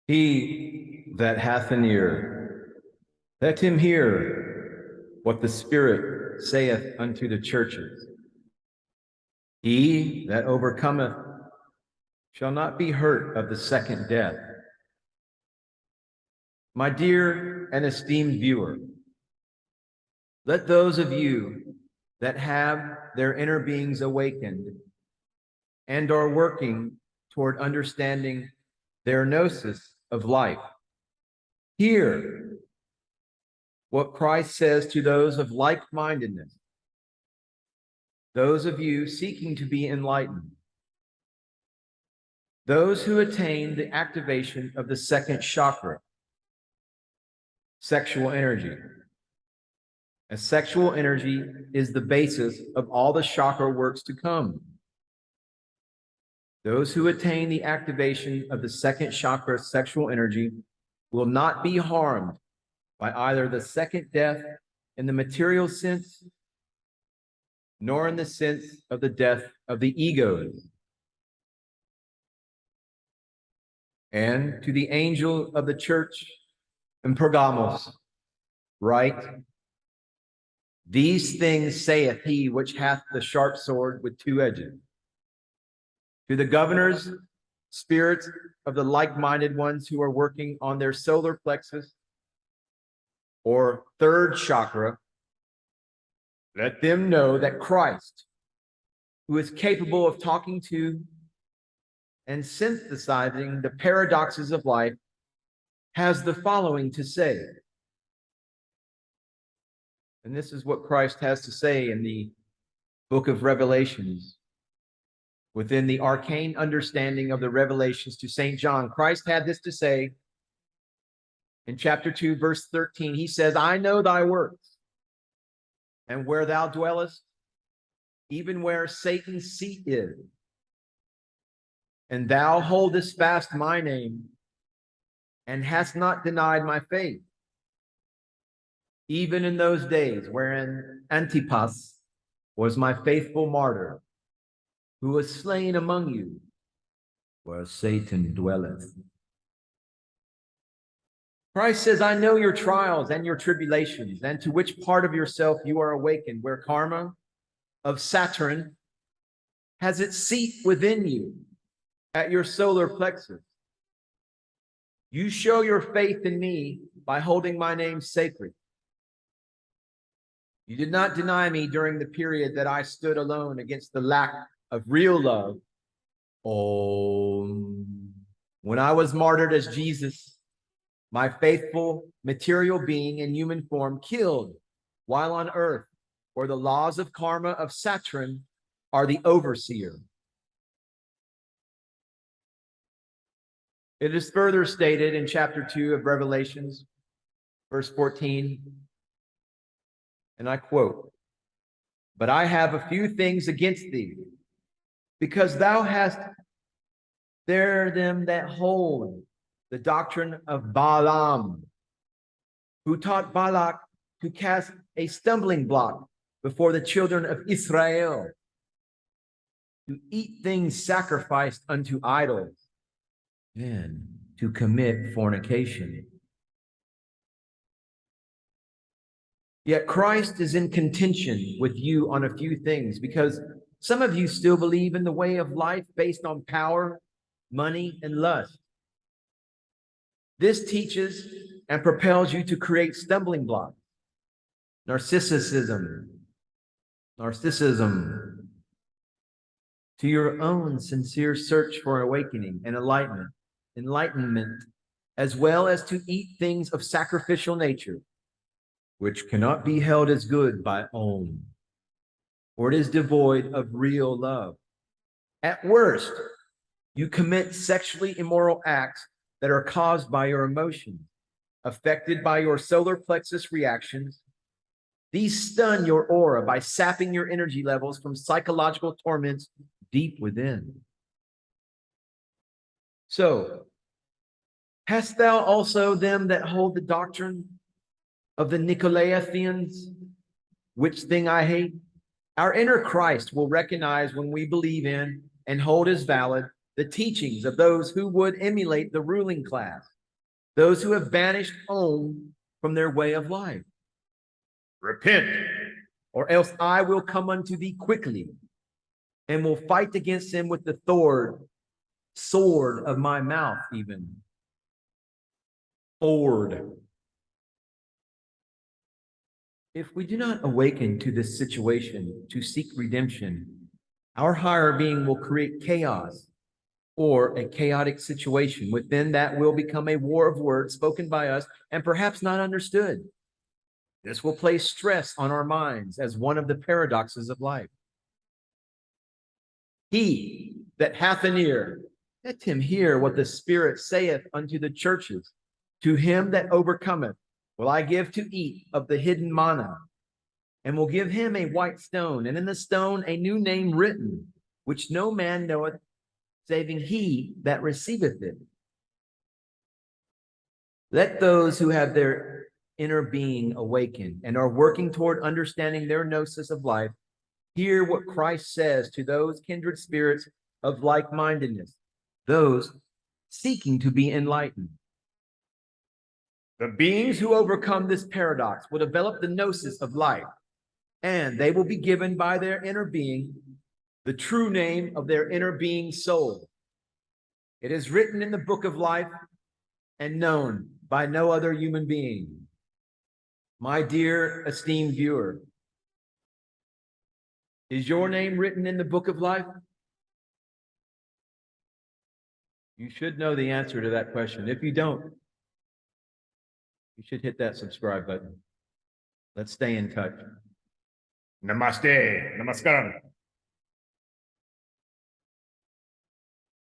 He that hath an ear, let him hear what the Spirit saith unto the churches. He that overcometh shall not be hurt of the second death. My dear and esteemed viewer, let those of you that have their inner beings awakened and are working toward understanding their gnosis of life hear what Christ says to those of like-mindedness, those of you seeking to be enlightened, those who attain the activation of the second chakra, sexual energy. As sexual energy is the basis of all the chakra works to come. Those who attain the activation of the second chakra, sexual energy, will not be harmed by either the second death in the material sense, nor in the sense of the death of the egos. And to the angel of the church in Pergamos, write, these things saith he which hath the sharp sword with two edges. To the governors, spirits of the like-minded ones who are working on their solar plexus or third chakra, let them know that Christ, who is capable of talking to and synthesizing the paradoxes of life, has the following to say. And this is what Christ has to say in the book of Revelations. Within the arcane understanding of the revelations to St. John, Christ had this to say in chapter 2, verse 13. He says, I know thy works, and where thou dwellest, even where Satan's seat is. And thou holdest fast my name, and hast not denied my faith, even in those days wherein Antipas was my faithful martyr, who was slain among you, where Satan dwelleth. Christ says, I know your trials and your tribulations, and to which part of yourself you are awakened, where karma of Saturn has its seat within you at your solar plexus. You show your faith in me by holding my name sacred. You did not deny me during the period that I stood alone against the lack of real love. When I was martyred as Jesus, my faithful material being in human form, killed while on earth, where the laws of karma of Saturn are the overseer. It is further stated in chapter 2 of Revelations, verse 14, and I quote, but I have a few things against thee, because thou hast there them that hold the doctrine of Balaam, who taught Balak to cast a stumbling block before the children of Israel, to eat things sacrificed unto idols, and to commit fornication. Yet Christ is in contention with you on a few things, because some of you still believe in the way of life based on power, money, and lust. This teaches and propels you to create stumbling blocks, narcissism, to your own sincere search for awakening and enlightenment, as well as to eat things of sacrificial nature, which cannot be held as good by Om, or it is devoid of real love. At worst, you commit sexually immoral acts that are caused by your emotions, affected by your solar plexus reactions. These stun your aura by sapping your energy levels from psychological torments deep within. So, hast thou also them that hold the doctrine of the Nicolaitans, which thing I hate? Our inner Christ will recognize when we believe in and hold as valid the teachings of those who would emulate the ruling class those who have banished Om from their way of life. Repent, or else I will come unto thee quickly, and will fight against him with the sword of my mouth, even. Sword. If we do not awaken to this situation to seek redemption, our higher being will create chaos or a chaotic situation within that will become a war of words spoken by us and perhaps not understood. This will place stress on our minds as one of the paradoxes of life. He that hath an ear, let him hear what the Spirit saith unto the churches. To him that overcometh will I give to eat of the hidden manna, and will give him a white stone, and in the stone a new name written, which no man knoweth, saving he that receiveth it. Let those who have their inner being awakened and are working toward understanding their gnosis of life hear what Christ says to those kindred spirits of like-mindedness, those seeking to be enlightened. The beings who overcome this paradox will develop the gnosis of life, and they will be given by their inner being the true name of their inner being soul. It is written in the book of life and known by no other human being. My dear esteemed viewer, is your name written in the book of life? You should know the answer to that question. If you don't, you should hit that subscribe button. Let's stay in touch. Namaste. Namaskaram.